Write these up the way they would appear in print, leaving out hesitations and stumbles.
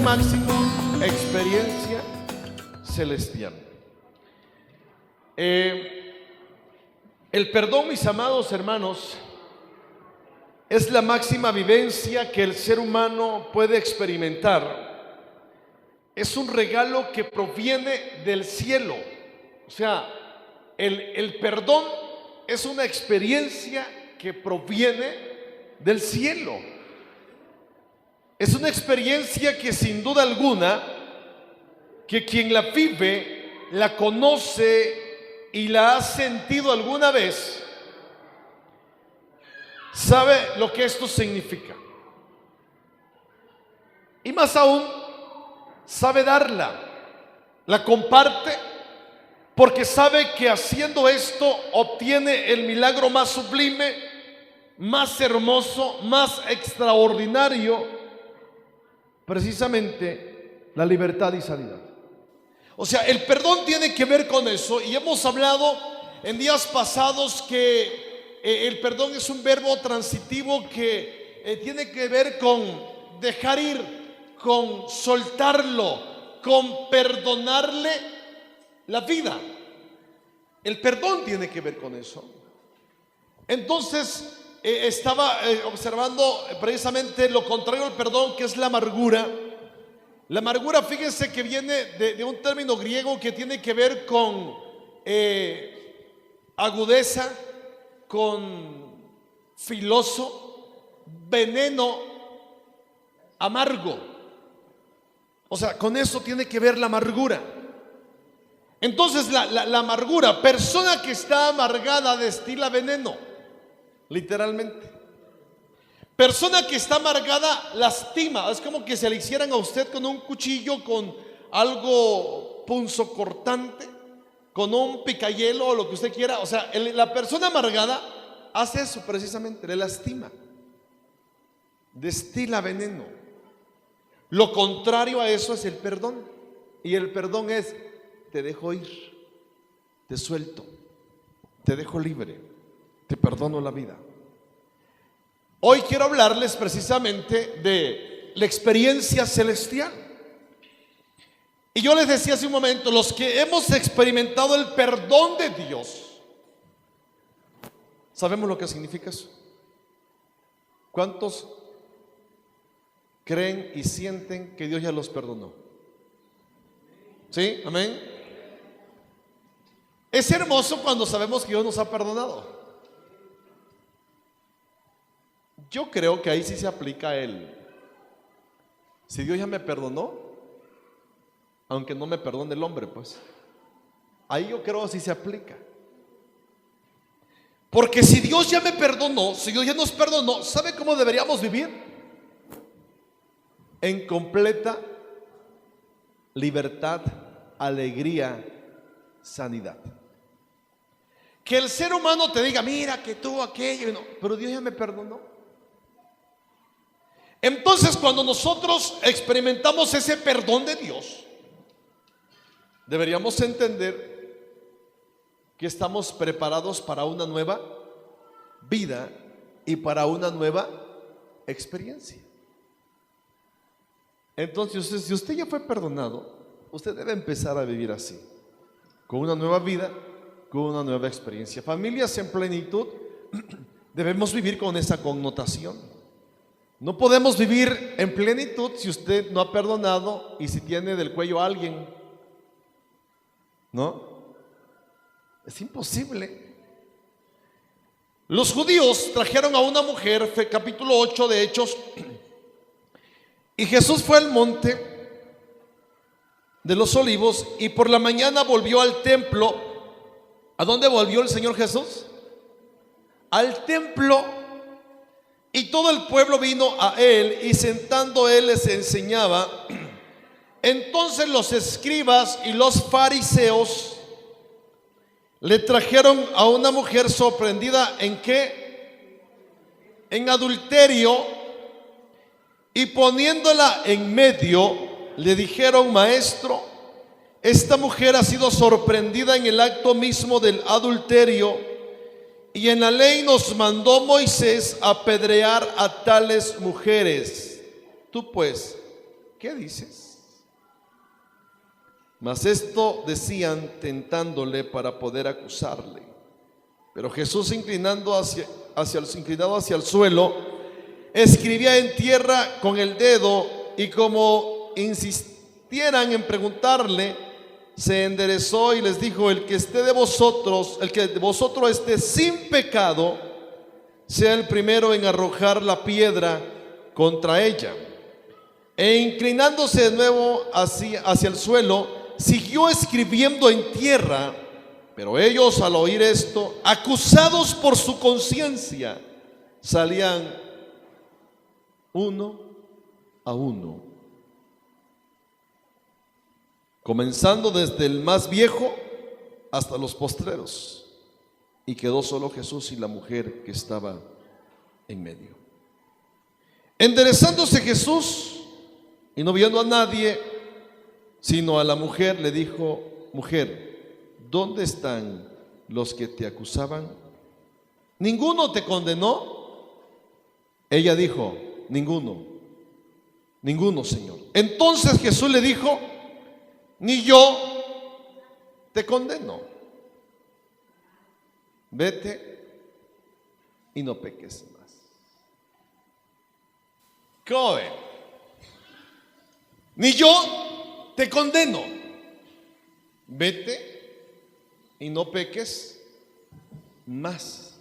máximo, experiencia celestial. El perdón, mis amados hermanos, es la máxima vivencia que el ser humano puede experimentar. Es un regalo que proviene del cielo. O sea, el perdón es una experiencia que proviene del cielo. Es una experiencia que sin duda alguna, que quien la vive, la conoce y la ha sentido alguna vez, sabe lo que esto significa. Y más aún, sabe darla, la comparte, porque sabe que haciendo esto obtiene el milagro más sublime, más hermoso, más extraordinario, precisamente la libertad y sanidad. O sea, el perdón tiene que ver con eso, y hemos hablado en días pasados que el perdón es un verbo transitivo que tiene que ver con dejar ir, con soltarlo, con perdonarle la vida. El perdón tiene que ver con eso. Entonces, estaba observando precisamente lo contrario al perdón, que es la amargura. La amargura, fíjense que viene de un término griego que tiene que ver con agudeza, con filoso, veneno, amargo. O sea, con eso tiene que ver la amargura. Entonces la amargura, persona que está amargada destila veneno, literalmente. Persona que está amargada lastima. Es como que se le hicieran a usted con un cuchillo, con algo punzocortante, con un picayelo o lo que usted quiera. O sea, la persona amargada hace eso precisamente, le lastima, destila veneno. Lo contrario a eso es el perdón. Y el perdón es: te dejo ir, te suelto, te dejo libre, te perdono la vida. Hoy quiero hablarles precisamente de la experiencia celestial. Y yo les decía hace un momento, los que hemos experimentado el perdón de Dios, sabemos lo que significa eso. ¿Cuántos creen y sienten que Dios ya los perdonó? ¿Sí? Amén. Es hermoso cuando sabemos que Dios nos ha perdonado. Yo creo que ahí sí se aplica si Dios ya me perdonó, aunque no me perdone el hombre, pues ahí yo creo que sí se aplica. Porque si Dios ya me perdonó, si Dios ya nos perdonó, ¿sabe cómo deberíamos vivir? En completa libertad, alegría, sanidad. Que el ser humano te diga: mira que tú aquello, no, pero Dios ya me perdonó. Entonces, cuando nosotros experimentamos ese perdón de Dios, deberíamos entender que estamos preparados para una nueva vida y para una nueva experiencia. Entonces, si usted ya fue perdonado, usted debe empezar a vivir así, con una nueva vida, con una nueva experiencia. Familias en plenitud, debemos vivir con esa connotación. No podemos vivir en plenitud si usted no ha perdonado y si tiene del cuello a alguien, ¿no? Es imposible. Los judíos trajeron a una mujer, capítulo 8 de Hechos, y Jesús fue al monte de los Olivos y por la mañana volvió al templo. ¿A dónde volvió el Señor Jesús? Al templo. Y todo el pueblo vino a él, y sentando él les enseñaba. Entonces los escribas y los fariseos le trajeron a una mujer sorprendida ¿en qué? En adulterio, y poniéndola en medio le dijeron: maestro, esta mujer ha sido sorprendida en el acto mismo del adulterio, y en la ley nos mandó Moisés apedrear a tales mujeres. Tú pues, ¿qué dices? Mas esto decían tentándole para poder acusarle. Pero Jesús, inclinado hacia el suelo, escribía en tierra con el dedo, y como insistieran en preguntarle, se enderezó y les dijo: el que de vosotros esté sin pecado, sea el primero en arrojar la piedra contra ella. E inclinándose de nuevo hacia el suelo, siguió escribiendo en tierra. Pero ellos, al oír esto, acusados por su conciencia, salían uno a uno, comenzando desde el más viejo hasta los postreros, y quedó solo Jesús y la mujer que estaba en medio. Enderezándose Jesús y no viendo a nadie sino a la mujer, le dijo: mujer, ¿dónde están los que te acusaban? ¿Ninguno te condenó? Ella dijo: ninguno, Señor. Entonces Jesús le dijo: ni yo te condeno. Vete y no peques más. ¿Cómo ven? Ni yo te condeno. Vete y no peques más.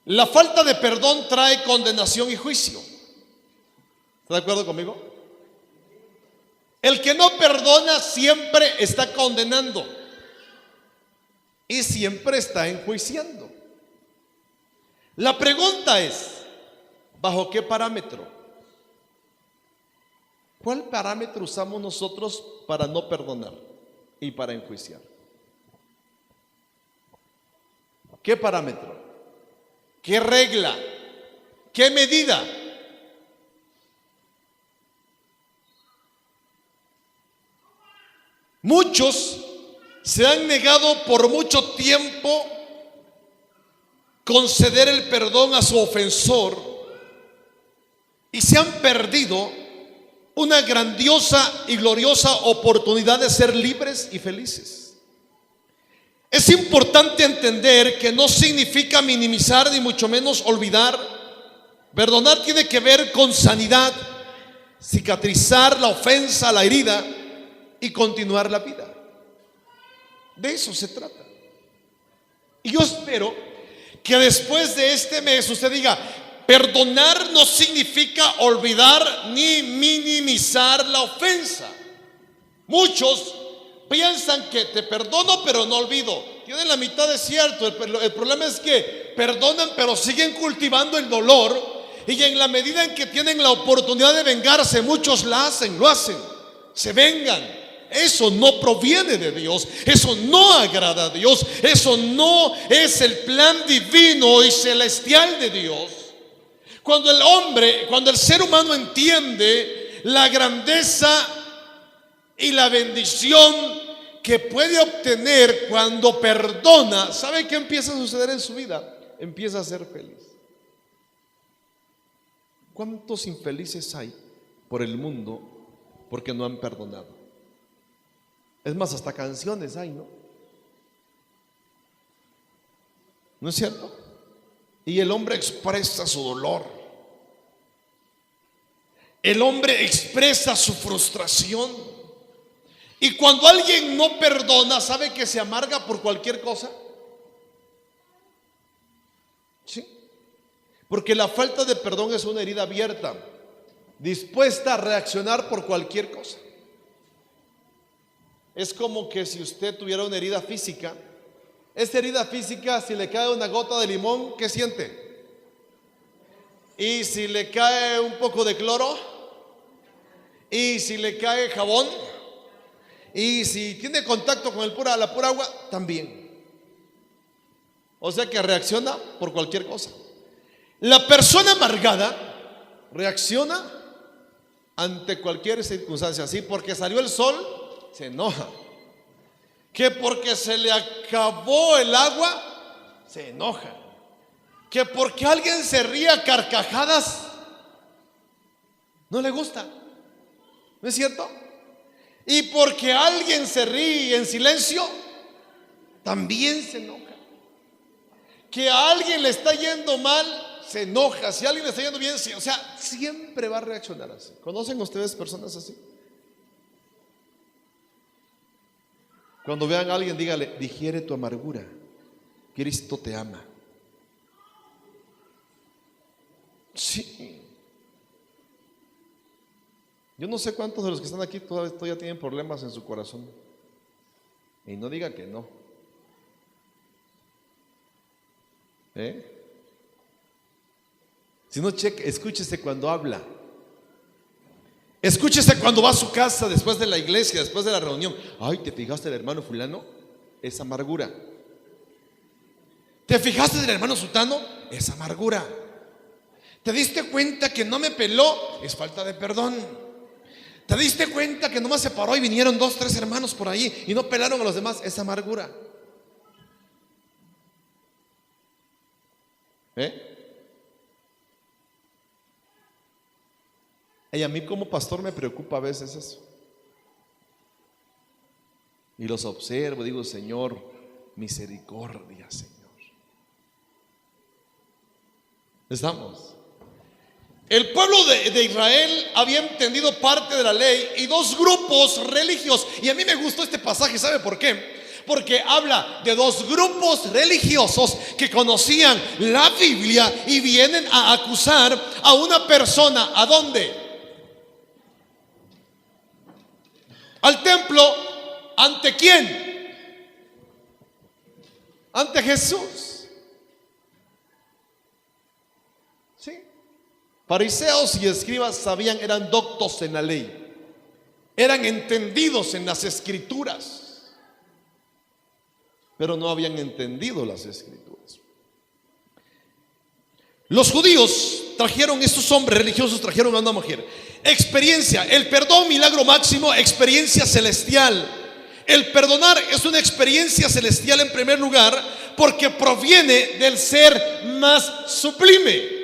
La falta de perdón trae condenación y juicio. ¿Está de acuerdo conmigo? El que no perdona siempre está condenando y siempre está enjuiciando. La pregunta es: ¿bajo qué parámetro? ¿Cuál parámetro usamos nosotros para no perdonar y para enjuiciar? ¿Qué parámetro? ¿Qué regla? ¿Qué medida? Muchos se han negado por mucho tiempo conceder el perdón a su ofensor y se han perdido una grandiosa y gloriosa oportunidad de ser libres y felices. Es importante entender que no significa minimizar ni mucho menos olvidar. Perdonar tiene que ver con sanidad, cicatrizar la ofensa, la herida y continuar la vida. De eso se trata. Y yo espero que después de este mes usted diga: perdonar no significa olvidar ni minimizar la ofensa. Muchos piensan que te perdono pero no olvido. Tienen la mitad de cierto. El problema es que perdonan pero siguen cultivando el dolor, y en la medida en que tienen la oportunidad de vengarse, muchos lo hacen, se vengan. Eso no proviene de Dios, eso no agrada a Dios, eso no es el plan divino y celestial de Dios. Cuando el ser humano entiende la grandeza y la bendición que puede obtener cuando perdona, ¿sabe qué empieza a suceder en su vida? Empieza a ser feliz. ¿Cuántos infelices hay por el mundo porque no han perdonado? Es más, hasta canciones hay, ¿no? ¿No es cierto? Y el hombre expresa su dolor. El hombre expresa su frustración. Y cuando alguien no perdona, ¿sabe que se amarga por cualquier cosa? Sí. Porque la falta de perdón es una herida abierta, dispuesta a reaccionar por cualquier cosa. Es como que si usted tuviera una herida física. Esta herida física, si le cae una gota de limón, ¿qué siente? Y si le cae un poco de cloro, y si le cae jabón, y si tiene contacto con la pura agua, también. O sea que reacciona por cualquier cosa. La persona amargada reacciona ante cualquier circunstancia. Así, porque salió el sol, se enoja. Que porque se le acabó el agua, se enoja. Que porque alguien se ríe a carcajadas, No le gusta, ¿no es cierto? Y porque alguien se ríe en silencio, también se enoja. Que a alguien le está yendo mal, se enoja. Si a alguien le está yendo bien, sí, o sea, siempre va a reaccionar así. ¿Conocen ustedes personas así? Cuando vean a alguien, dígale: digiere tu amargura, Cristo te ama. Sí. Yo no sé cuántos de los que están aquí todavía tienen problemas en su corazón. Y no diga que no. Si no, cheque, escúchese cuando habla. Escúchese cuando va a su casa después de la iglesia, después de la reunión. Ay, ¿te fijaste del hermano fulano? Es amargura. ¿Te fijaste del hermano sultano? Es amargura. ¿Te diste cuenta que no me peló? Es falta de perdón. ¿Te diste cuenta que nomás se paró y vinieron 2, 3 hermanos por ahí y no pelaron a los demás? Es amargura. Y a mí como pastor me preocupa a veces eso. Y los observo, digo: Señor, misericordia, Señor. ¿Estamos? El pueblo de Israel había entendido parte de la ley y 2 grupos religiosos. Y a mí me gustó este pasaje, ¿sabe por qué? Porque habla de 2 grupos religiosos que conocían la Biblia y vienen a acusar a una persona. ¿A dónde? Al templo. ¿Ante quién? Ante Jesús. ¿Sí? Fariseos y escribas sabían, eran doctos en la ley, eran entendidos en las escrituras, pero no habían entendido las escrituras. Los judíos trajeron, estos hombres religiosos trajeron a una mujer. Experiencia, el perdón, milagro máximo, experiencia celestial. El perdonar es una experiencia celestial en primer lugar, porque proviene del ser más sublime.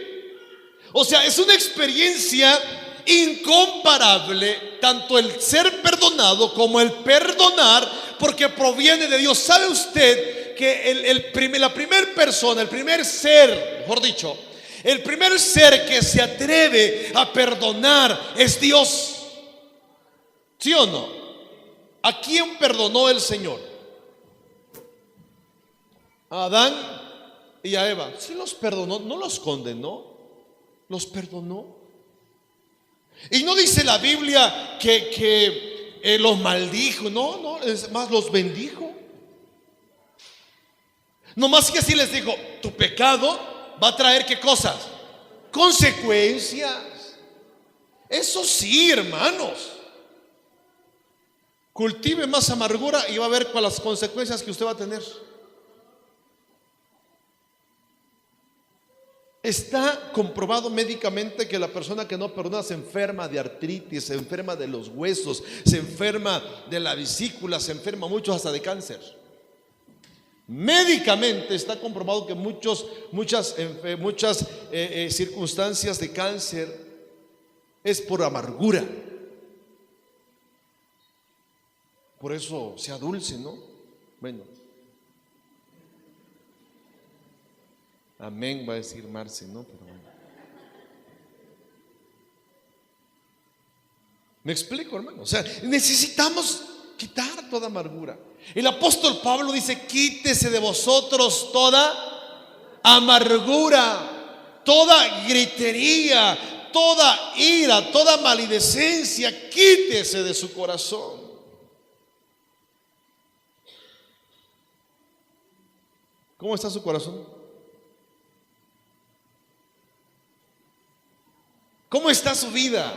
O sea, es una experiencia incomparable, tanto el ser perdonado como el perdonar, porque proviene de Dios. ¿Sabe usted que la primera persona, el primer ser, mejor dicho, el primer ser que se atreve a perdonar es Dios? ¿Sí o no? ¿A quién perdonó el Señor? A Adán y a Eva. Sí los perdonó, no los condenó, los perdonó. Y no dice la Biblia que los maldijo. No, es más, los bendijo. No más que así les dijo: tu pecado va a traer ¿qué cosas? Consecuencias. Eso sí, hermanos. Cultive más amargura y va a ver cuáles las consecuencias que usted va a tener. Está comprobado médicamente que la persona que no perdona se enferma de artritis, se enferma de los huesos, se enferma de la vesícula, se enferma mucho hasta de cáncer. Médicamente está comprobado que muchas circunstancias de cáncer es por amargura. Por eso sea dulce, ¿no? Bueno, amén va a decir Marce, ¿no? Pero bueno. ¿Me explico, hermano? O sea, necesitamos quitar toda amargura. El apóstol Pablo dice: quítese de vosotros toda amargura, toda gritería, toda ira, toda maledicencia. Quítese de su corazón. ¿Cómo está su corazón? ¿Cómo está su vida?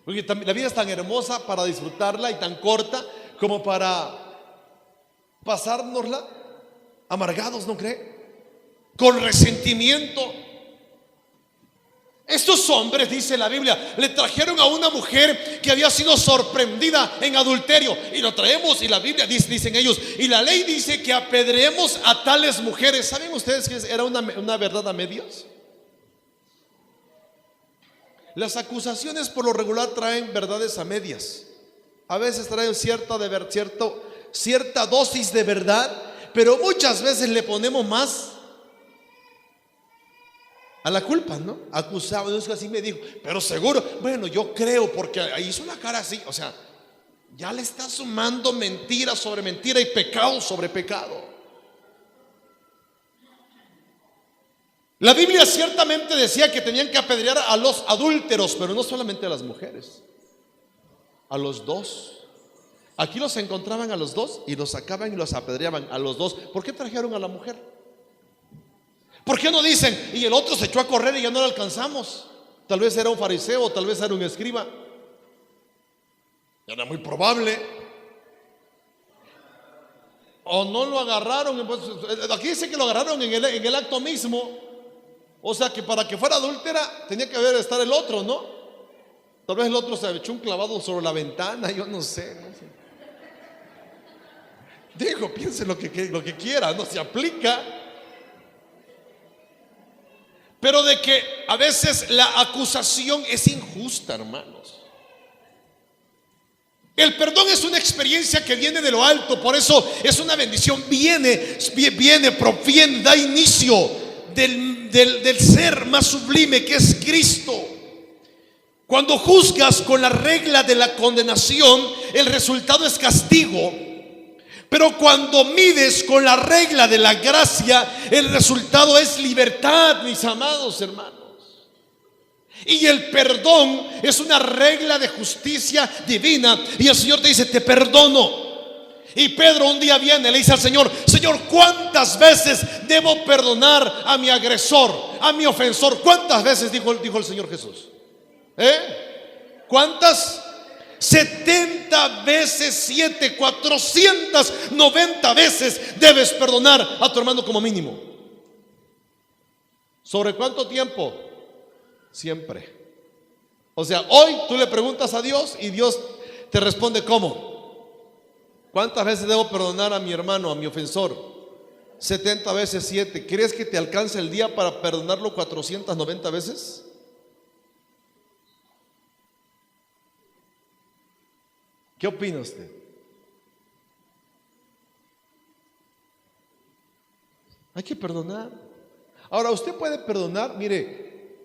Porque la vida es tan hermosa para disfrutarla y tan corta como para pasárnosla amargados, ¿no cree? Con resentimiento. Estos hombres, dice la Biblia, le trajeron a una mujer que había sido sorprendida en adulterio. Y lo traemos, y la Biblia dicen ellos, y la ley dice que apedreemos a tales mujeres. ¿Saben ustedes que era una verdad a medias? Las acusaciones por lo regular traen verdades a medias. A veces traen cierta dosis de verdad, pero muchas veces le ponemos más a la culpa, ¿no? Acusado, es que así me dijo, pero seguro, bueno, yo creo porque hizo una cara así, o sea, ya le está sumando mentira sobre mentira y pecado sobre pecado. La Biblia ciertamente decía que tenían que apedrear a los adúlteros, pero no solamente a las mujeres, a los dos. Aquí los encontraban a los dos y los sacaban y los apedreaban a los dos. ¿Por qué trajeron a la mujer? ¿Por qué no dicen, y el otro se echó a correr y ya no lo alcanzamos? Tal vez era un fariseo, tal vez era un escriba. Era muy probable. O no lo agarraron. Pues, aquí dice que lo agarraron en el acto mismo. O sea que para que fuera adúltera tenía que estar el otro, ¿no? Tal vez el otro se echó un clavado sobre la ventana, yo no sé. Digo, piense lo que quiera, no se aplica. Pero de que a veces la acusación es injusta, hermanos. El perdón es una experiencia que viene de lo alto, por eso es una bendición. Proviene, da inicio del ser más sublime que es Cristo. Cuando juzgas con la regla de la condenación, el resultado es castigo. Pero cuando mides con la regla de la gracia, el resultado es libertad, mis amados hermanos. Y el perdón es una regla de justicia divina. Y el Señor te dice, te perdono. Y Pedro un día viene y le dice al Señor, Señor, ¿cuántas veces debo perdonar a mi agresor, a mi ofensor? ¿Cuántas veces dijo el Señor Jesús? ¿Cuántas? 70 veces 7, 490 veces debes perdonar a tu hermano como mínimo. ¿Sobre cuánto tiempo? Siempre. O sea, hoy tú le preguntas a Dios y Dios te responde ¿cómo? ¿Cuántas veces debo perdonar a mi hermano, a mi ofensor? 70 veces 7. ¿Crees que te alcanza el día para perdonarlo 490 veces? ¿Qué opina usted? Hay que perdonar. Ahora, usted puede perdonar, mire,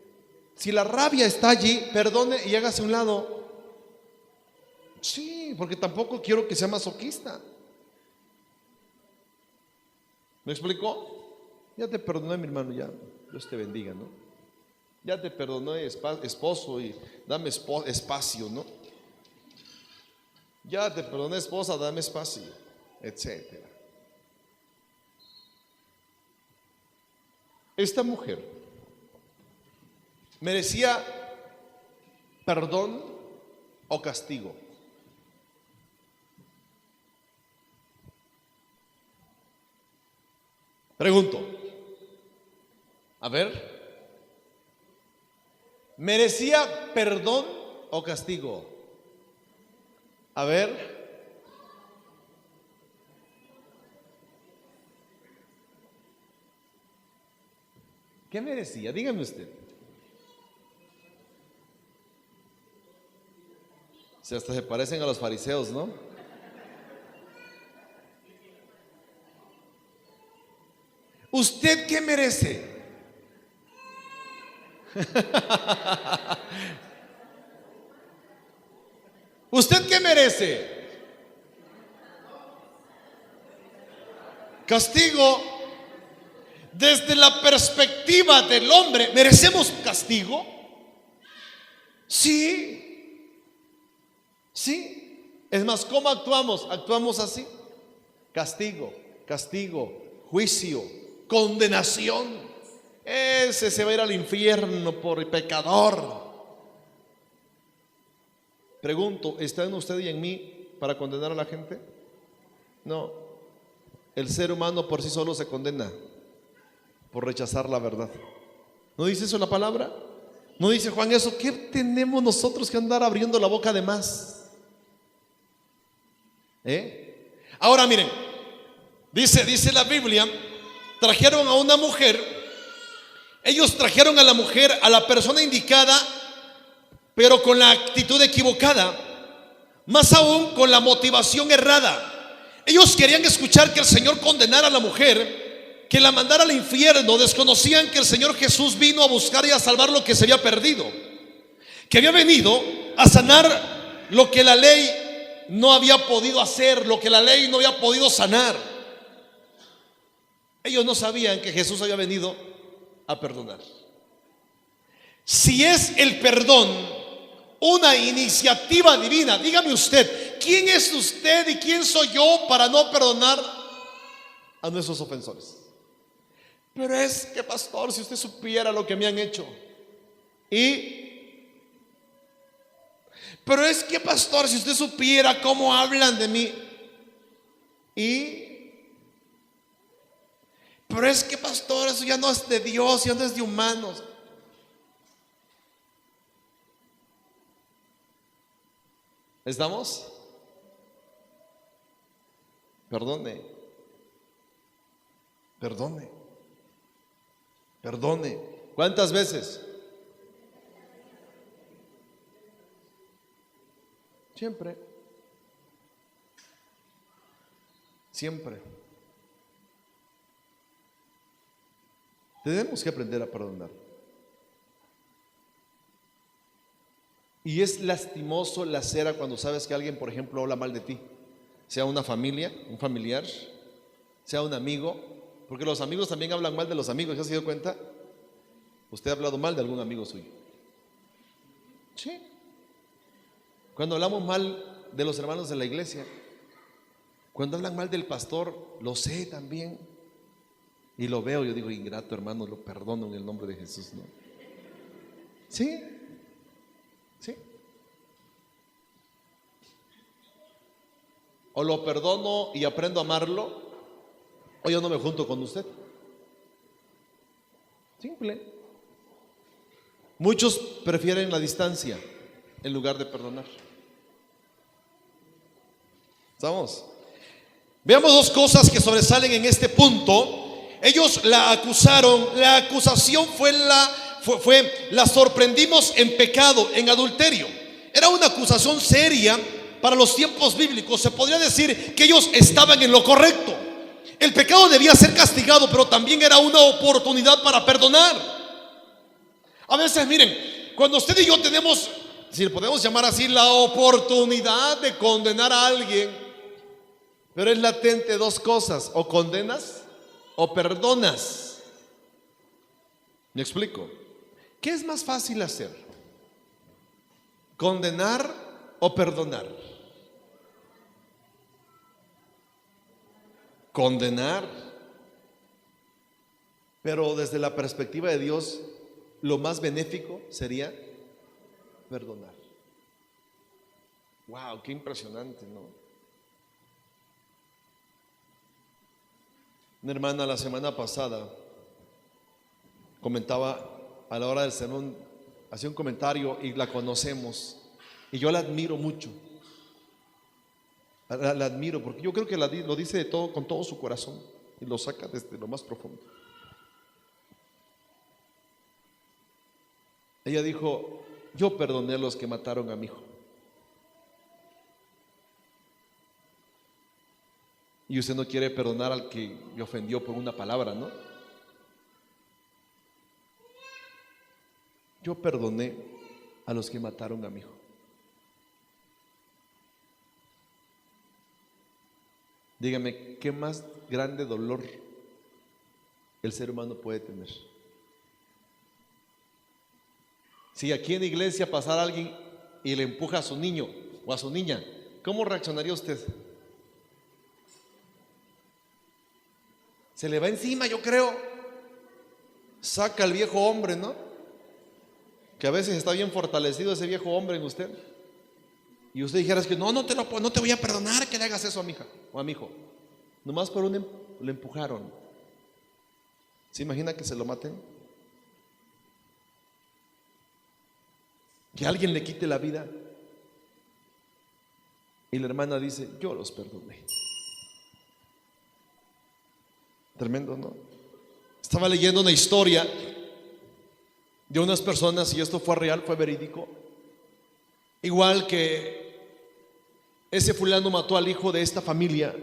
si la rabia está allí, perdone y hágase a un lado. Sí, porque tampoco quiero que sea masoquista. ¿Me explicó? Ya te perdoné, mi hermano, ya, Dios te bendiga, ¿no? Ya te perdoné, esposo, y dame espacio, ¿no? Ya te perdoné, esposa, dame espacio, etcétera. Esta mujer merecía perdón o castigo. Pregunto, a ver, ¿merecía perdón o castigo? A ver, ¿qué merecía? Dígame usted. Si hasta se parecen a los fariseos, ¿no? ¿Usted qué merece? ¿Usted qué merece? Castigo. Desde la perspectiva del hombre, ¿merecemos castigo? Sí. Sí. Es más, ¿cómo actuamos? Actuamos así. Castigo, juicio, condenación. Ese se va a ir al infierno por pecador. Pregunto, ¿está en usted y en mí para condenar a la gente? No. El ser humano por sí solo se condena por rechazar la verdad. ¿No dice eso la palabra? ¿No dice Juan eso? ¿Qué tenemos nosotros que andar abriendo la boca de más? Ahora miren, dice la Biblia, trajeron a una mujer. Ellos trajeron a la mujer, a la persona indicada, pero con la actitud equivocada, más aún con la motivación errada. Ellos querían escuchar que el Señor condenara a la mujer, que la mandara al infierno. Desconocían que el Señor Jesús vino a buscar y a salvar lo que se había perdido, que había venido a sanar lo que la ley no había podido hacer, lo que la ley no había podido sanar. Ellos no sabían que Jesús había venido a perdonar. Si es el perdón una iniciativa divina, dígame usted, ¿quién es usted y quién soy yo para no perdonar a nuestros ofensores? Pero es que, pastor, si usted supiera lo que me han hecho. Pero es que, pastor, si usted supiera cómo hablan de mí. Pero es que, pastor, eso ya no es de Dios, ya no es de humanos. ¿Estamos? Perdone. ¿Cuántas veces? Siempre. Tenemos que aprender a perdonar. Y es lastimoso la cera cuando sabes que alguien, por ejemplo, habla mal de ti, sea una familia, un familiar, sea un amigo, porque los amigos también hablan mal de los amigos. ¿Ya se dio cuenta? Usted ha hablado mal de algún amigo suyo. Sí. Cuando hablamos mal de los hermanos de la iglesia, cuando hablan mal del pastor, lo sé también. Y lo veo, yo digo, ingrato hermano, lo perdono en el nombre de Jesús, ¿no? Sí. O lo perdono y aprendo a amarlo, o yo no me junto con usted. Simple. Muchos prefieren la distancia en lugar de perdonar. ¿Estamos? Veamos dos cosas que sobresalen en este punto. Ellos la acusaron. La acusación fue la sorprendimos en pecado, en adulterio. Era una acusación seria para los tiempos bíblicos. Se podría decir que ellos estaban en lo correcto. El pecado debía ser castigado, pero también era una oportunidad para perdonar. A veces, miren, cuando usted y yo tenemos, si le podemos llamar así, la oportunidad de condenar a alguien, pero es latente dos cosas: o condenas o perdonas. ¿Me explico? ¿Qué es más fácil hacer? ¿Condenar o perdonar? Condenar. Pero desde la perspectiva de Dios, lo más benéfico sería perdonar. Wow, qué impresionante, ¿no? Una hermana la semana pasada comentaba a la hora del sermón, hacía un comentario y la conocemos, y yo la admiro mucho. La admiro porque yo creo que lo dice de todo, con todo su corazón, y lo saca desde lo más profundo. Ella dijo: yo perdoné a los que mataron a mi hijo. Y usted no quiere perdonar al que me ofendió por una palabra, ¿no? Yo perdoné a los que mataron a mi hijo. Dígame, ¿qué más grande dolor el ser humano puede tener? Si aquí en la iglesia pasara alguien y le empuja a su niño o a su niña, ¿cómo reaccionaría usted? Se le va encima, yo creo. Saca al viejo hombre, ¿no? Que a veces está bien fortalecido ese viejo hombre en usted. Y usted dijera: es que no te voy a perdonar que le hagas eso a mi hija o a mi hijo. Nomás por le empujaron. ¿Se imagina que se lo maten? Que alguien le quite la vida. Y la hermana dice: yo los perdoné. Tremendo, ¿no? Estaba leyendo una historia de unas personas, y esto fue real, fue verídico, igual que ese fulano mató al hijo de esta familia.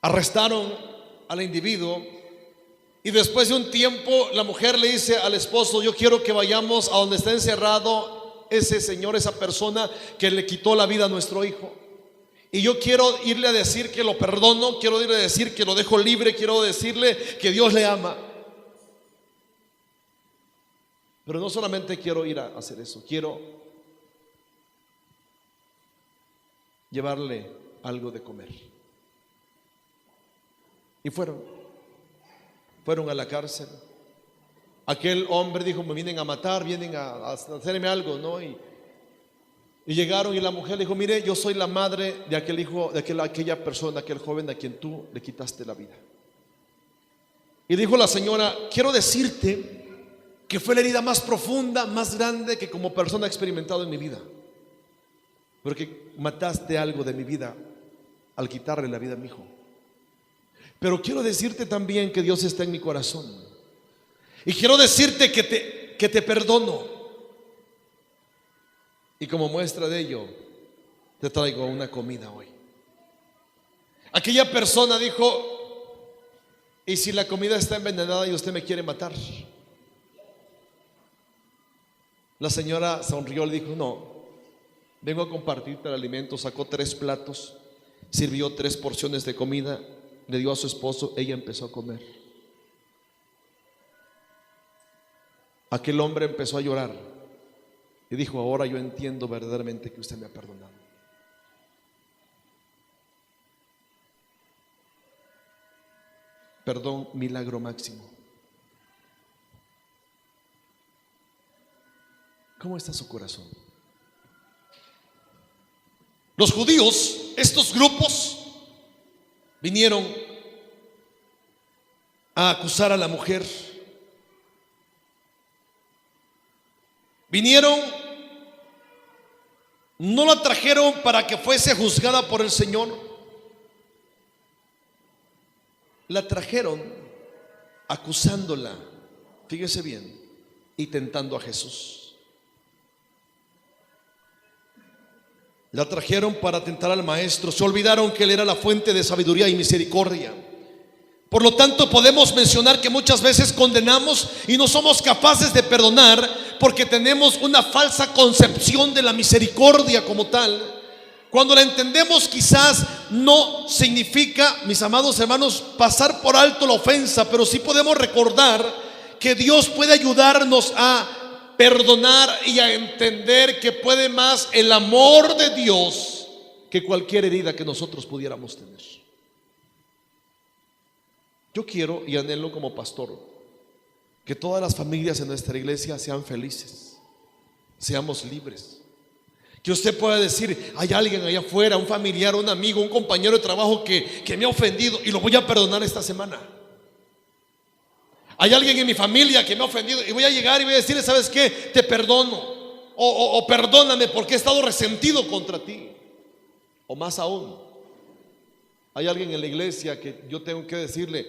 Arrestaron al individuo y después de un tiempo la mujer le dice al esposo: yo quiero que vayamos a donde está encerrado ese señor, esa persona que le quitó la vida a nuestro hijo, y yo quiero irle a decir que lo perdono, quiero irle a decir que lo dejo libre, quiero decirle que Dios le ama. Pero no solamente quiero ir a hacer eso, quiero llevarle algo de comer. Y fueron a la cárcel. Aquel hombre dijo: me vienen a matar, vienen a hacerme algo, ¿no? Y llegaron, y la mujer le dijo: mire, yo soy la madre de aquel hijo, de aquella persona, aquel joven a quien tú le quitaste la vida. Y dijo la señora: quiero decirte que fue la herida más profunda, más grande que como persona he experimentado en mi vida, porque mataste algo de mi vida al quitarle la vida a mi hijo. Pero quiero decirte también que Dios está en mi corazón, y quiero decirte que te perdono, y como muestra de ello te traigo una comida hoy. Aquella persona dijo: ¿y si la comida está envenenada y usted me quiere matar? La señora sonrió, le dijo: no, vengo a compartirte el alimento. Sacó 3 platos, sirvió 3 porciones de comida, le dio a su esposo, ella empezó a comer. Aquel hombre empezó a llorar y dijo: ahora yo entiendo verdaderamente que usted me ha perdonado. Perdón, milagro máximo. ¿Cómo está su corazón? Los judíos, estos grupos, vinieron a acusar a la mujer. Vinieron, no la trajeron para que fuese juzgada por el Señor. La trajeron acusándola, fíjese bien, y tentando a Jesús. La trajeron para tentar al maestro. Se olvidaron que él era la fuente de sabiduría y misericordia. Por lo tanto, podemos mencionar que muchas veces condenamos y no somos capaces de perdonar porque tenemos una falsa concepción de la misericordia como tal. Cuando la entendemos, quizás no significa, mis amados hermanos, pasar por alto la ofensa, pero sí podemos recordar que Dios puede ayudarnos a perdonar y a entender que puede más el amor de Dios que cualquier herida que nosotros pudiéramos tener. Yo quiero y anhelo como pastor que todas las familias en nuestra iglesia sean felices, seamos libres. Que usted pueda decir: hay alguien allá afuera, un familiar, un amigo, un compañero de trabajo que me ha ofendido y lo voy a perdonar esta semana. Hay alguien en mi familia que me ha ofendido y voy a llegar y voy a decirle: ¿sabes qué? Te perdono, o perdóname porque he estado resentido contra ti. O más aún, hay alguien en la iglesia que yo tengo que decirle: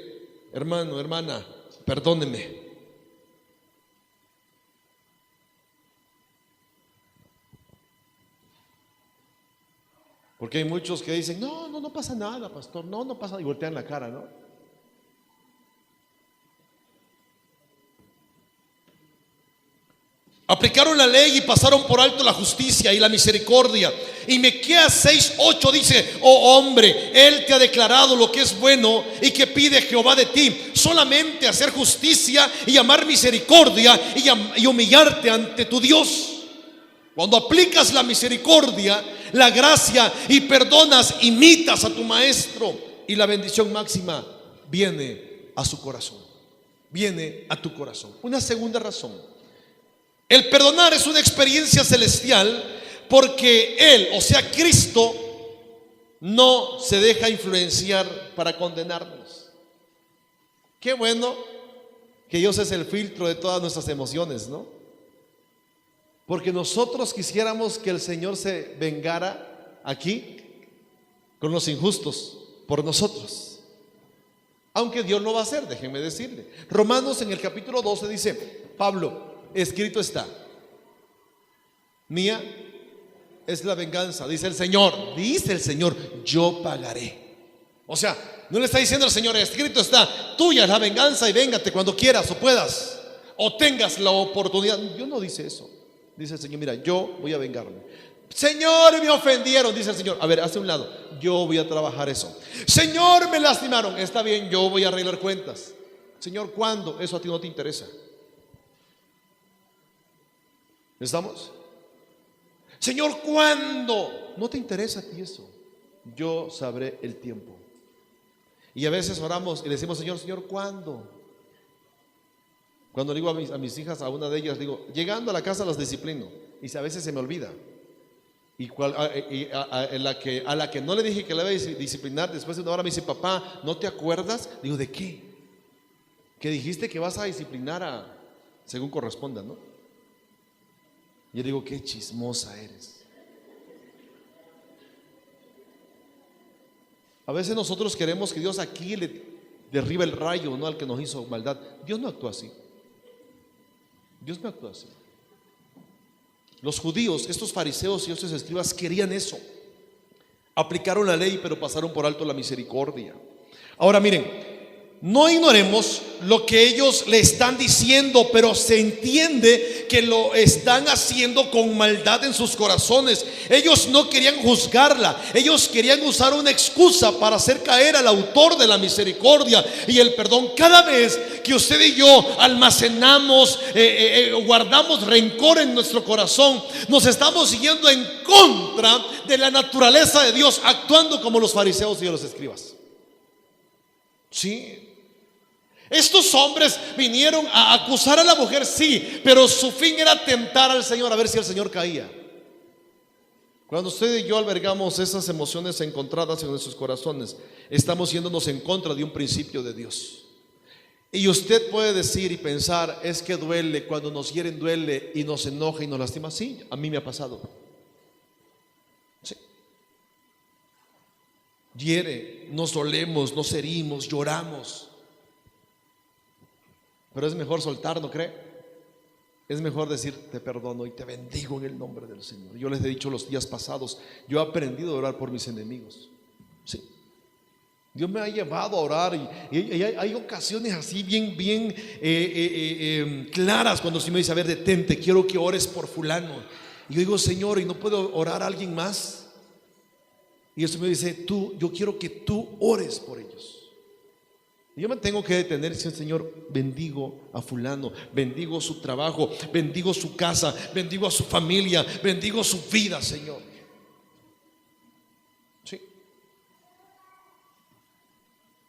hermano, hermana, perdóneme. Porque hay muchos que dicen: no pasa nada, pastor, no pasa, y voltean la cara, ¿no? Aplicaron la ley y pasaron por alto la justicia y la misericordia. Y Miqueas 6:8 dice: oh hombre, Él te ha declarado lo que es bueno y que pide Jehová de ti, solamente hacer justicia y amar misericordia y humillarte ante tu Dios. Cuando aplicas la misericordia, la gracia y perdonas, imitas a tu maestro, y la bendición máxima viene a su corazón, viene a tu corazón. Una segunda razón: el perdonar es una experiencia celestial porque Él, o sea Cristo, no se deja influenciar para condenarnos. Qué bueno que Dios es el filtro de todas nuestras emociones, ¿no? Porque nosotros quisiéramos que el Señor se vengara aquí con los injustos por nosotros, aunque Dios lo va a hacer, déjenme decirle. Romanos en el capítulo 12 dice Pablo: escrito está, Mía es la venganza, dice el Señor, yo pagaré. O sea, no le está diciendo el Señor, escrito está, tuya es la venganza y véngate cuando quieras o puedas o tengas la oportunidad. Yo no dice eso. Dice el Señor, mira, yo voy a vengarme. Señor, me ofendieron, dice el Señor. A ver, hazte a un lado, yo voy a trabajar eso. Señor, me lastimaron, está bien, yo voy a arreglar cuentas. Señor, ¿cuándo? Eso a ti no te interesa. ¿Estamos? Señor, ¿cuándo? No te interesa a ti eso. Yo sabré el tiempo. Y a veces oramos y le decimos, Señor, ¿cuándo? Cuando le digo a mis hijas, a una de ellas, digo, llegando a la casa las disciplino. Y a veces se me olvida. A la que no le dije que la iba a disciplinar, después de una hora me dice, papá, ¿no te acuerdas? Digo, ¿de qué? Que dijiste que vas a disciplinar según corresponda, ¿no? Yo digo, qué chismosa eres. A veces nosotros queremos que Dios aquí le derribe el rayo, ¿no? Al que nos hizo maldad. Dios no actúa así. Dios no actúa así. Los judíos, estos fariseos y estos escribas querían eso. Aplicaron la ley, pero pasaron por alto la misericordia. Ahora miren, no ignoremos lo que ellos le están diciendo, pero se entiende que lo están haciendo con maldad en sus corazones. Ellos no querían juzgarla, ellos querían usar una excusa para hacer caer al autor de la misericordia y el perdón. Cada vez que usted y yo almacenamos, guardamos rencor en nuestro corazón, nos estamos yendo en contra de la naturaleza de Dios, actuando como los fariseos y los escribas. Sí. Estos hombres vinieron a acusar a la mujer, sí, pero su fin era tentar al Señor, a ver si el Señor caía. Cuando usted y yo albergamos esas emociones encontradas en nuestros corazones, estamos yéndonos en contra de un principio de Dios. Y usted puede decir y pensar, es que duele, cuando nos hieren duele y nos enoja y nos lastima. Sí, a mí me ha pasado. Sí. Hiere, nos dolemos, nos herimos, lloramos. Pero es mejor soltar, ¿no cree? Es mejor decir, te perdono y te bendigo en el nombre del Señor. Yo les he dicho los días pasados, yo he aprendido a orar por mis enemigos. Sí. Dios me ha llevado a orar y hay ocasiones así bien claras cuando el Señor me dice, a ver, detente, quiero que ores por fulano. Y yo digo, Señor, ¿y no puedo orar a alguien más? Y el Señor me dice, yo quiero que tú ores por ellos. Y yo me tengo que detener y decir, Señor, bendigo a fulano, bendigo su trabajo, bendigo su casa, bendigo a su familia, bendigo su vida, Señor. Sí.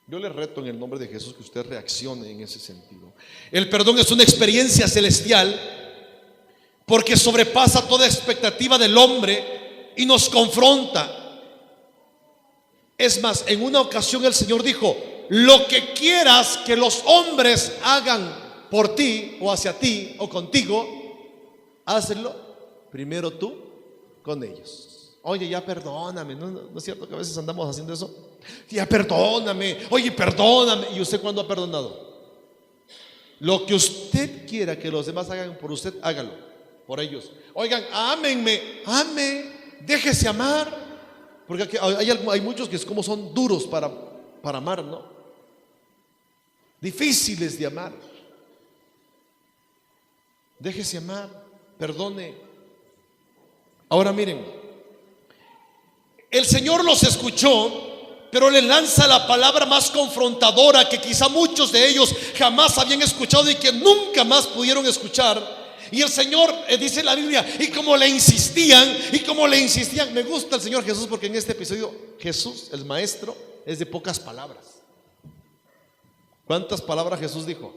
Yo le reto en el nombre de Jesús que usted reaccione en ese sentido. El perdón es una experiencia celestial porque sobrepasa toda expectativa del hombre y nos confronta. Es más, en una ocasión el Señor dijo, lo que quieras que los hombres hagan por ti o hacia ti o contigo, hazlo primero tú con ellos. Oye, ya perdóname, ¿no es cierto que a veces andamos haciendo eso? Ya perdóname, oye, perdóname. ¿Y usted cuándo ha perdonado? Lo que usted quiera que los demás hagan por usted, hágalo por ellos. Oigan, ámenme, déjese amar. Porque aquí hay muchos que como son duros para amar, ¿no? Difíciles de amar. Déjese amar, perdone. Ahora miren, el Señor los escuchó, pero le lanza la palabra más confrontadora que quizá muchos de ellos jamás habían escuchado y que nunca más pudieron escuchar. Y el Señor, dice la Biblia, y como le insistían, me gusta el Señor Jesús porque en este episodio Jesús, el maestro, es de pocas palabras. ¿Cuántas palabras Jesús dijo?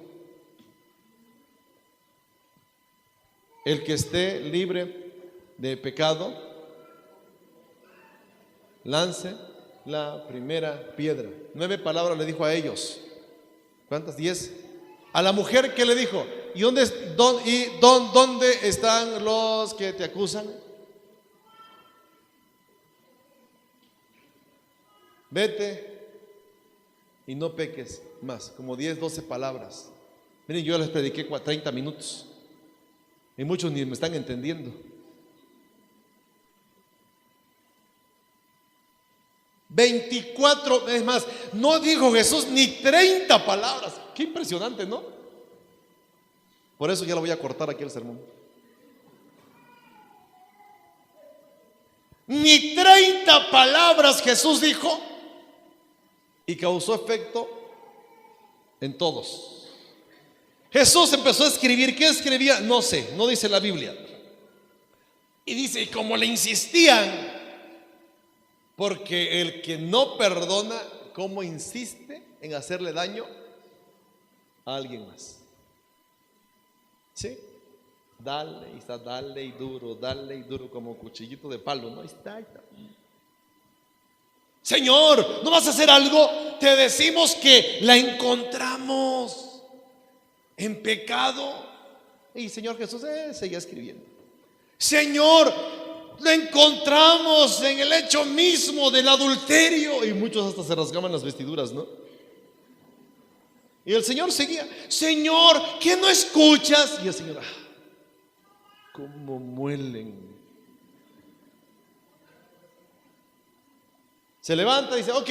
El que esté libre de pecado, lance la primera piedra. 9 palabras le dijo a ellos. ¿Cuántas? 10. A la mujer, ¿qué le dijo? ¿Y dónde están los que te acusan? Vete y no peques más. Como 10, 12 palabras. Miren, yo les prediqué 30 minutos y muchos ni me están entendiendo. 24, es más, no dijo Jesús ni 30 palabras. Qué impresionante, ¿no? Por eso ya lo voy a cortar aquí el sermón. Ni 30 palabras Jesús dijo y causó efecto en todos. Jesús empezó a escribir. ¿Qué escribía? No sé, no dice la Biblia. Y dice, y como le insistían, porque el que no perdona, ¿cómo insiste en hacerle daño a alguien más? ¿Sí? Dale y está, dale y duro como cuchillito de palo, ¿no? Ahí está. Señor, ¿no vas a hacer algo? Te decimos que la encontramos en pecado. Y Señor Jesús seguía escribiendo. Señor, la encontramos en el hecho mismo del adulterio. Y muchos hasta se rasgaban las vestiduras, ¿no? Y el Señor seguía. Señor, ¿qué no escuchas? Y el Señor, cómo muelen. Se levanta y dice, ok,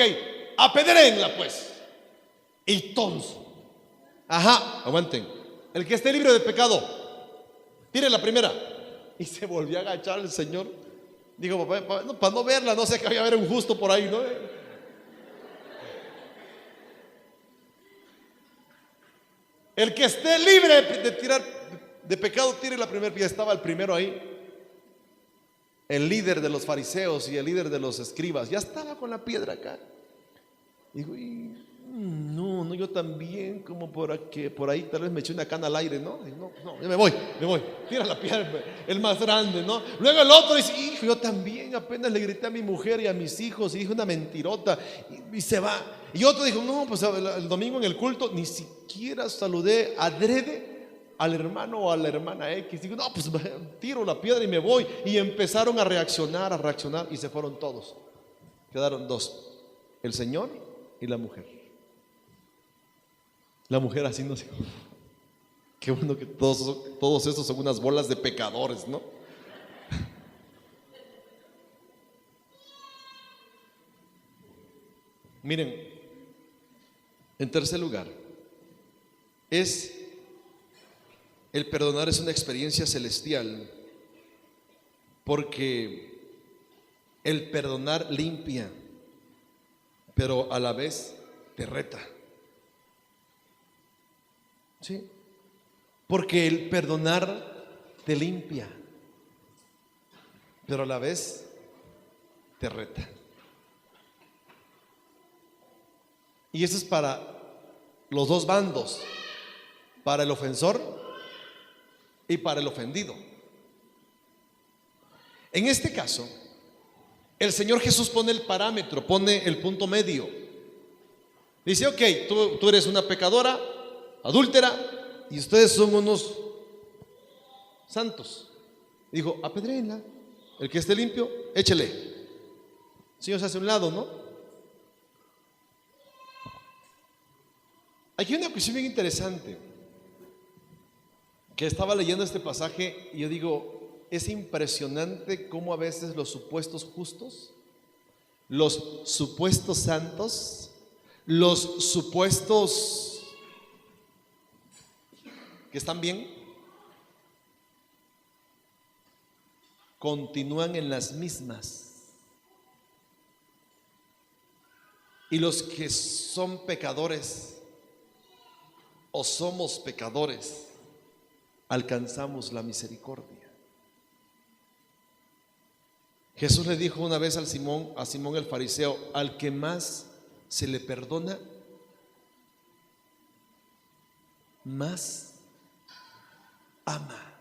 apedréenla pues. Y todos, aguanten. El que esté libre de pecado, tire la primera. Y se volvió a agachar el Señor. Dijo, para no verla, no sé que había haber un justo por ahí, ¿no? El que esté libre de tirar de pecado, tire la primera piedra. Estaba el primero ahí, el líder de los fariseos y el líder de los escribas. Ya estaba con la piedra acá. Digo, no, yo también, como por ahí tal vez me eché una cana al aire, ¿no? No, yo me voy. Tira la piedra, el más grande, ¿no? Luego el otro dice, hijo, yo también apenas le grité a mi mujer y a mis hijos y dije una mentirota y se va. Y otro dijo, no, pues el domingo en el culto ni siquiera saludé adrede al hermano o a la hermana X. Digo, no, pues tiro la piedra y me voy. Y empezaron a reaccionar y se fueron todos. Quedaron dos, el Señor y la mujer. La mujer así, no sé, qué bueno que todos estos son unas bolas de pecadores, ¿no? Miren, en tercer lugar, el perdonar es una experiencia celestial, porque el perdonar limpia, pero a la vez te reta. ¿Sí? Porque el perdonar te limpia, pero a la vez te reta. Y eso es para los dos bandos, para el ofensor y para el ofendido. En este caso, el Señor Jesús pone el parámetro, pone el punto medio. Dice, ok, tú eres una pecadora, adúltera, y ustedes son unos santos. Dijo, apedréenla. El que esté limpio, échele. El Señor se hace a un lado, ¿no? Aquí hay una cuestión bien interesante, que estaba leyendo este pasaje y yo digo, es impresionante cómo a veces los supuestos justos, los supuestos santos, los supuestos que están bien, continúan en las mismas. Y los que son pecadores o somos pecadores, alcanzamos la misericordia. Jesús le dijo una vez a Simón el fariseo, al que más se le perdona, más ama.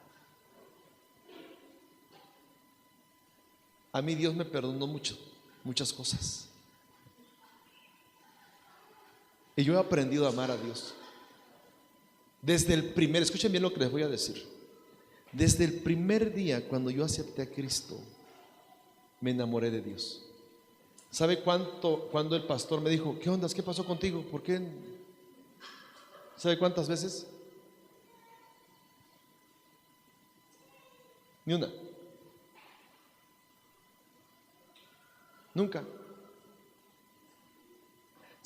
A mí Dios me perdonó muchas cosas. Y yo he aprendido a amar a Dios. Escuchen bien lo que les voy a decir. Desde el primer día cuando yo acepté a Cristo, me enamoré de Dios. ¿Sabe cuando el pastor me dijo, ¿qué onda? ¿Qué pasó contigo? ¿Por qué? ¿Sabe cuántas veces? Ni una. Nunca.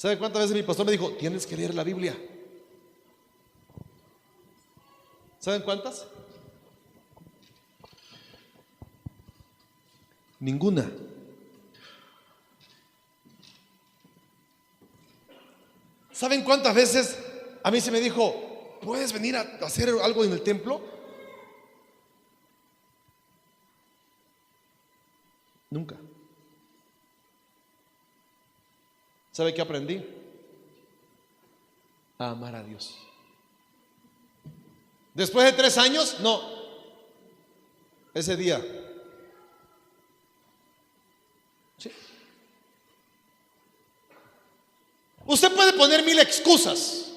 ¿Sabe cuántas veces mi pastor me dijo, tienes que leer la Biblia? ¿Saben cuántas? Ninguna. ¿Saben cuántas veces a mí se me dijo, ¿puedes venir a hacer algo en el templo? Nunca. ¿Sabe qué aprendí? A amar a Dios. Después de 3 años, no. Ese día. Sí. Usted puede poner 1000 excusas.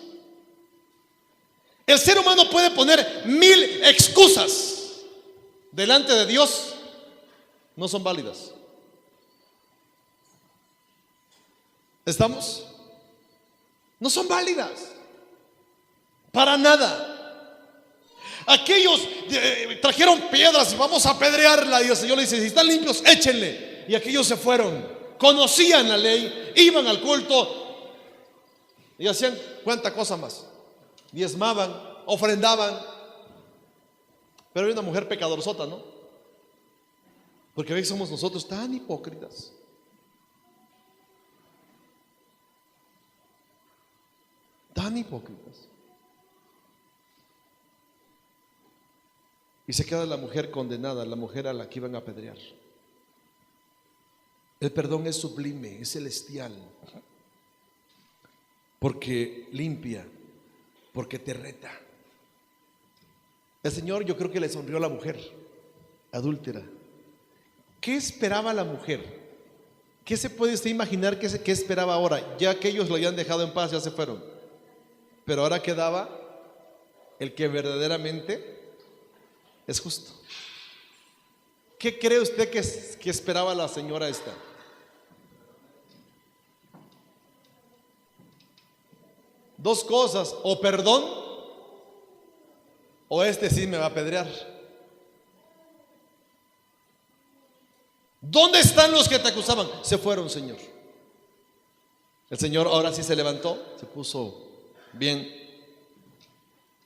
El ser humano puede poner 1000 excusas. Delante de Dios no son válidas. ¿Estamos? No son válidas. Para nada. Aquellos trajeron piedras y vamos a apedrearla. Y el Señor le dice, si están limpios, échenle. Y aquellos se fueron. Conocían la ley, iban al culto y hacían cuánta cosa más. Diezmaban, ofrendaban. Pero hay una mujer pecadorzota, ¿no? Porque a veces somos nosotros tan hipócritas. Tan hipócritas. Y se queda la mujer condenada, la mujer a la que iban a apedrear. El perdón es sublime, es celestial, porque limpia, porque te reta. El Señor, yo creo que le sonrió a la mujer adúltera. ¿Qué esperaba la mujer? ¿Qué se puede usted imaginar qué esperaba ahora? Ya que ellos lo habían dejado en paz, ya se fueron. Pero ahora quedaba el que verdaderamente es justo. ¿Qué cree usted que esperaba la señora esta? Dos cosas: o perdón, o este sí me va a apedrear. ¿Dónde están los que te acusaban? Se fueron, Señor. El Señor ahora sí se levantó, se puso bien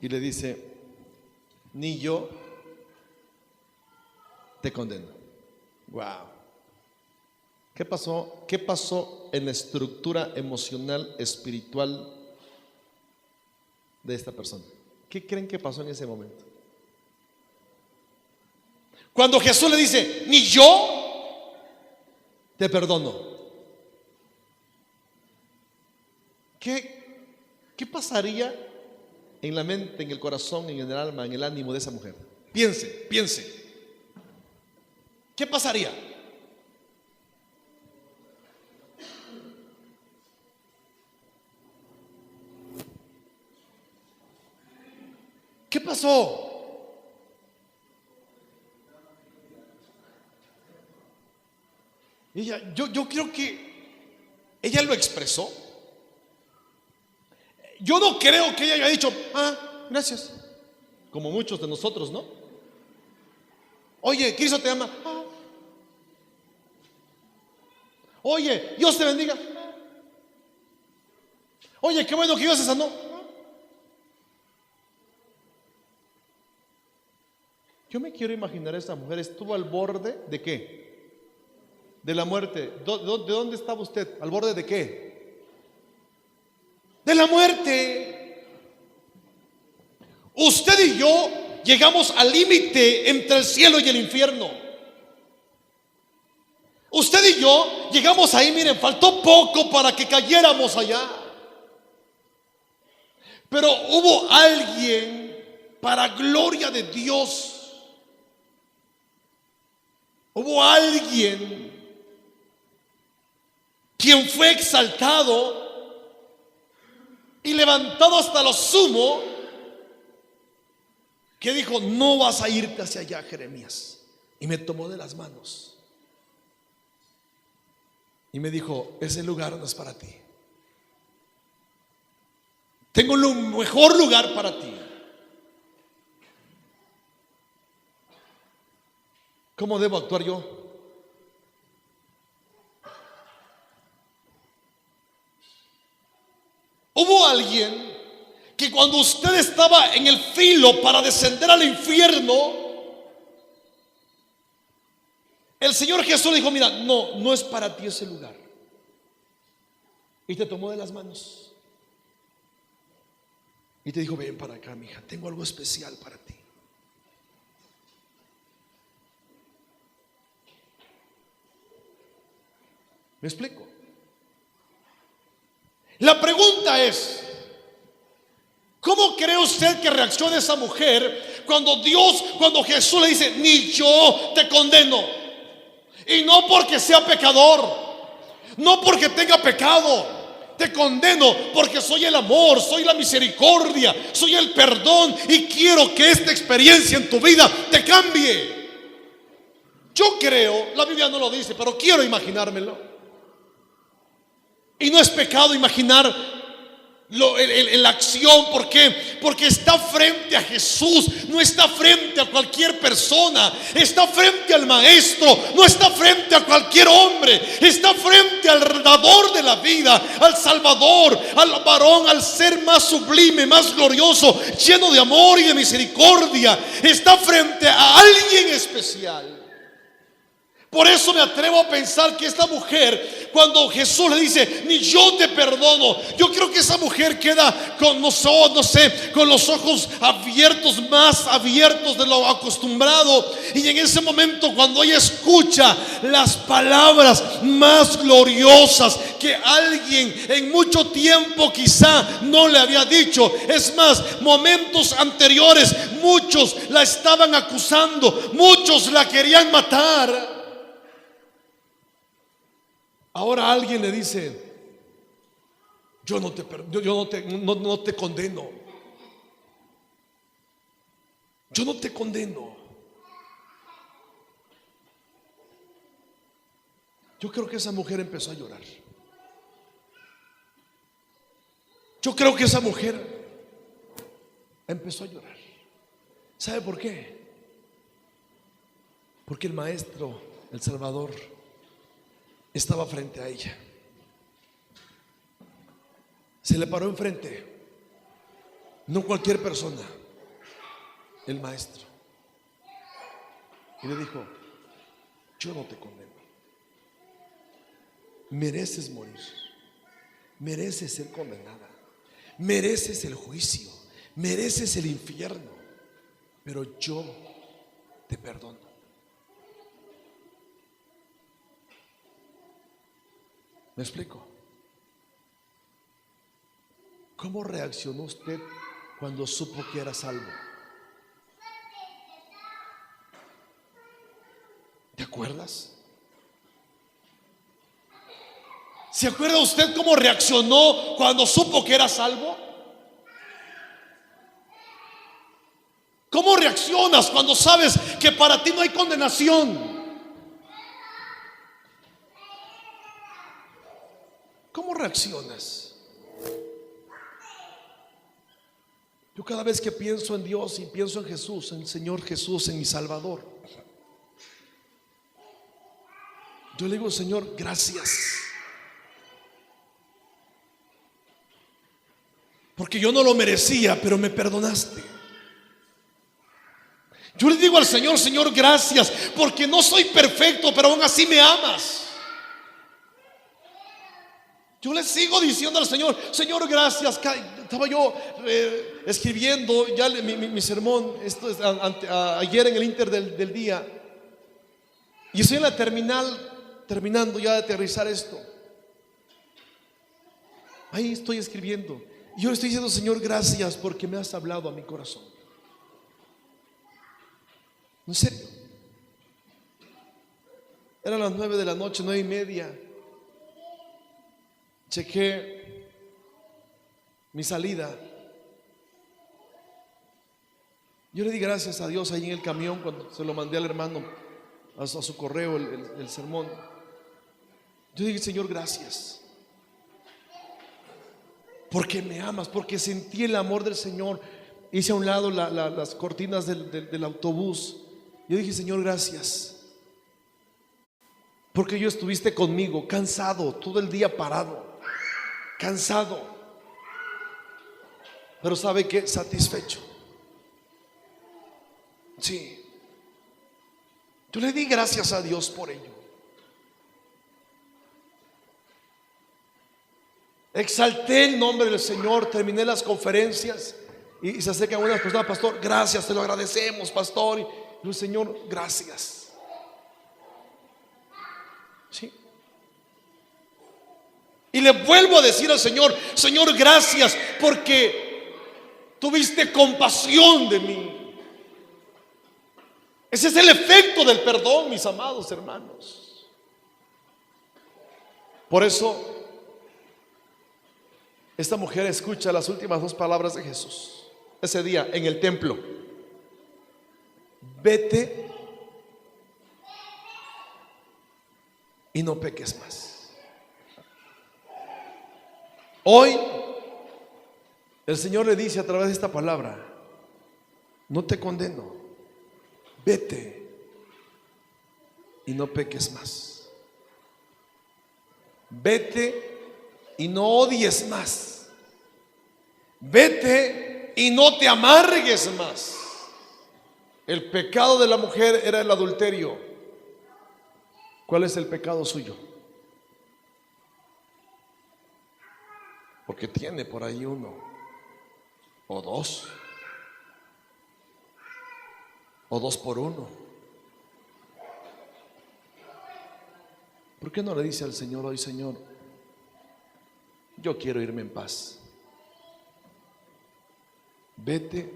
y le dice: ni yo te condeno. Wow. ¿Qué pasó? ¿Qué pasó en la estructura emocional, espiritual de esta persona? ¿Qué creen que pasó en ese momento? Cuando Jesús le dice: ni yo te perdono. ¿Qué pasaría en la mente, en el corazón, en el alma, en el ánimo de esa mujer? Piense. ¿Qué pasaría? ¿Qué pasó? Yo creo que ella lo expresó. Yo no creo que ella haya dicho: gracias, como muchos de nosotros, ¿no? Oye, Cristo te ama. Oye, Dios te bendiga. Oye, qué bueno que Dios se sanó. Yo me quiero imaginar a esta mujer. Estuvo al borde ¿de qué? De la muerte. ¿De dónde estaba usted? ¿Al borde de qué? De la muerte. Usted y yo llegamos al límite entre el cielo y el infierno. Usted y yo llegamos ahí, miren, faltó poco para que cayéramos allá. Pero hubo alguien, para gloria de Dios, hubo alguien quien fue exaltado y levantado hasta lo sumo, que dijo: no vas a irte hacia allá, Jeremías. Y me tomó de las manos y me dijo: ese lugar no es para ti. Tengo un mejor lugar para ti. ¿Cómo debo actuar yo? Hubo alguien que cuando usted estaba en el filo para descender al infierno, el Señor Jesús le dijo: mira, no es para ti ese lugar. Y te tomó de las manos y te dijo: ven para acá, mija, tengo algo especial para ti. ¿Me explico? La pregunta es: ¿cómo cree usted que reacciona esa mujer cuando Jesús le dice: ni yo te condeno? Y no porque sea pecador, no porque tenga pecado, te condeno porque soy el amor, soy la misericordia, soy el perdón, y quiero que esta experiencia en tu vida te cambie. Yo creo, la Biblia no lo dice, pero quiero imaginármelo. Y no es pecado imaginar la acción. ¿Por qué? Porque está frente a Jesús, no está frente a cualquier persona, está frente al Maestro, no está frente a cualquier hombre, está frente al dador de la vida, al Salvador, al varón, al ser más sublime, más glorioso, lleno de amor y de misericordia. Está frente a alguien especial. Por eso me atrevo a pensar que esta mujer, cuando Jesús le dice: ni yo te perdono, yo creo que esa mujer queda con, no sé, con los ojos abiertos, más abiertos de lo acostumbrado. Y en ese momento, cuando ella escucha las palabras más gloriosas que alguien en mucho tiempo quizá no le había dicho, es más, momentos anteriores muchos la estaban acusando, muchos la querían matar. Ahora alguien le dice: yo no te condeno. Yo no te condeno. Yo creo que esa mujer empezó a llorar. Yo creo que esa mujer empezó a llorar. ¿Sabe por qué? Porque el Maestro, el Salvador, estaba frente a ella. Se le paró enfrente, no cualquier persona, el Maestro, y le dijo: yo no te condeno. Mereces morir, mereces ser condenada, mereces el juicio, mereces el infierno, pero yo te perdono. ¿Me explico? ¿Cómo reaccionó usted cuando supo que era salvo? ¿Te acuerdas? ¿Se acuerda usted cómo reaccionó cuando supo que era salvo? ¿Cómo reaccionas cuando sabes que para ti no hay condenación? ¿Cómo reaccionas? Yo cada vez que pienso en Dios y pienso en Jesús, en el Señor Jesús, en mi Salvador, yo le digo: Señor, gracias, porque yo no lo merecía, pero me perdonaste. Yo le digo al Señor: Señor, gracias, porque no soy perfecto, pero aún así me amas. Yo le sigo diciendo al Señor: Señor, gracias. Estaba yo escribiendo ya mi sermón ayer en el Inter del día, y estoy en la terminal, terminando ya de aterrizar esto. Ahí estoy escribiendo, y yo le estoy diciendo: Señor, gracias, porque me has hablado a mi corazón. En serio. Eran las 9 de la noche, 9:30. Chequé mi salida. Yo le di gracias a Dios ahí en el camión cuando se lo mandé al hermano a su correo el sermón. Yo dije: Señor, gracias, porque me amas, porque sentí el amor del Señor. Hice a un lado las cortinas del autobús. Yo dije: Señor, gracias, porque yo estuviste conmigo, cansado, todo el día parado, cansado, pero ¿sabe qué? Satisfecho. Sí. Yo le di gracias a Dios por ello. Exalté el nombre del Señor, terminé las conferencias y se acercan unas personas: pastor, gracias, te lo agradecemos, pastor. Y el Señor, gracias. Sí. Y le vuelvo a decir al Señor: Señor, gracias porque tuviste compasión de mí. Ese es el efecto del perdón, mis amados hermanos. Por eso esta mujer escucha las últimas dos palabras de Jesús ese día en el templo: vete y no peques más. Hoy el Señor le dice a través de esta palabra: no te condeno, vete y no peques más. Vete y no odies más. Vete y no te amargues más. El pecado de la mujer era el adulterio. ¿Cuál es el pecado suyo? Porque tiene por ahí uno o dos por uno. ¿Por qué no le dice al Señor hoy: Señor, yo quiero irme en paz? Vete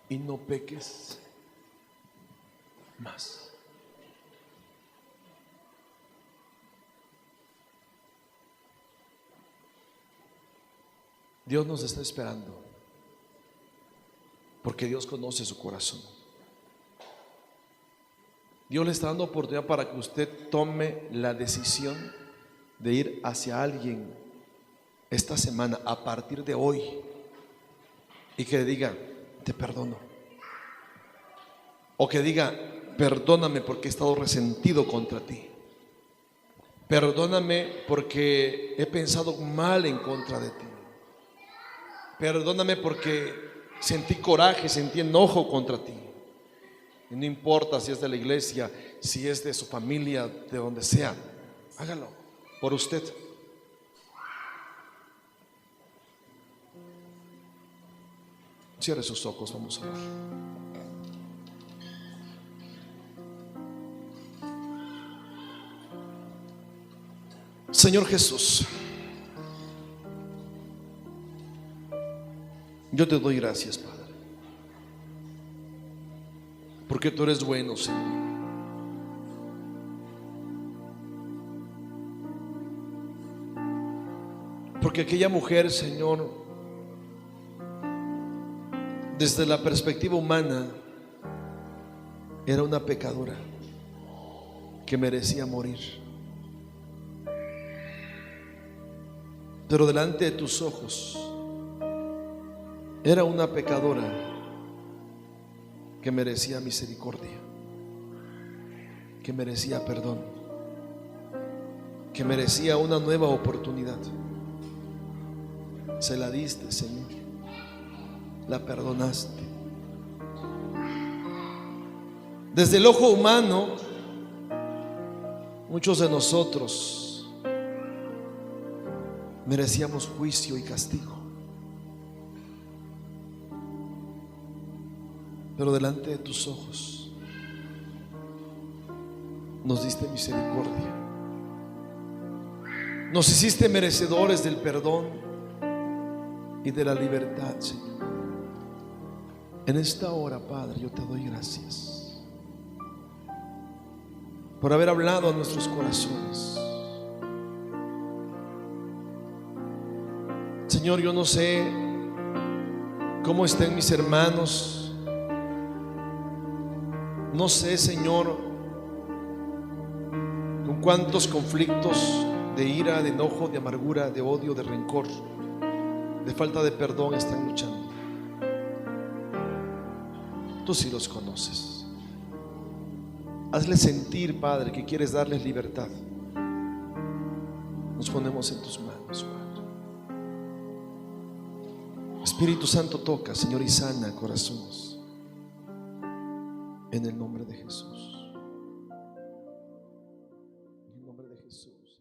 y no peques más. Dios nos está esperando, porque Dios conoce su corazón. Dios le está dando oportunidad para que usted tome la decisión de ir hacia alguien esta semana, a partir de hoy, y que le diga: te perdono. O que diga: perdóname porque he estado resentido contra ti. Perdóname porque he pensado mal en contra de ti. Perdóname porque sentí coraje, sentí enojo contra ti. Y no importa si es de la iglesia, si es de su familia, de donde sea, hágalo por usted. Cierre sus ojos, vamos a orar. Señor Jesús, yo te doy gracias, Padre, porque tú eres bueno, Señor. Porque aquella mujer, Señor, desde la perspectiva humana, era una pecadora que merecía morir. Pero delante de tus ojos era una pecadora que merecía misericordia, que merecía perdón, que merecía una nueva oportunidad. Se la diste, Señor, la perdonaste. Desde el ojo humano, muchos de nosotros merecíamos juicio y castigo, pero delante de tus ojos nos diste misericordia. Nos hiciste merecedores del perdón y de la libertad, Señor. En esta hora, Padre, yo te doy gracias por haber hablado a nuestros corazones. Señor, yo no sé cómo estén mis hermanos. No sé, Señor, con cuántos conflictos de ira, de enojo, de amargura, de odio, de rencor, de falta de perdón están luchando. Tú sí los conoces. Hazles sentir, Padre, que quieres darles libertad. Nos ponemos en tus manos, Padre. Espíritu Santo, toca, Señor, y sana corazones. En el nombre de Jesús. En el nombre de Jesús.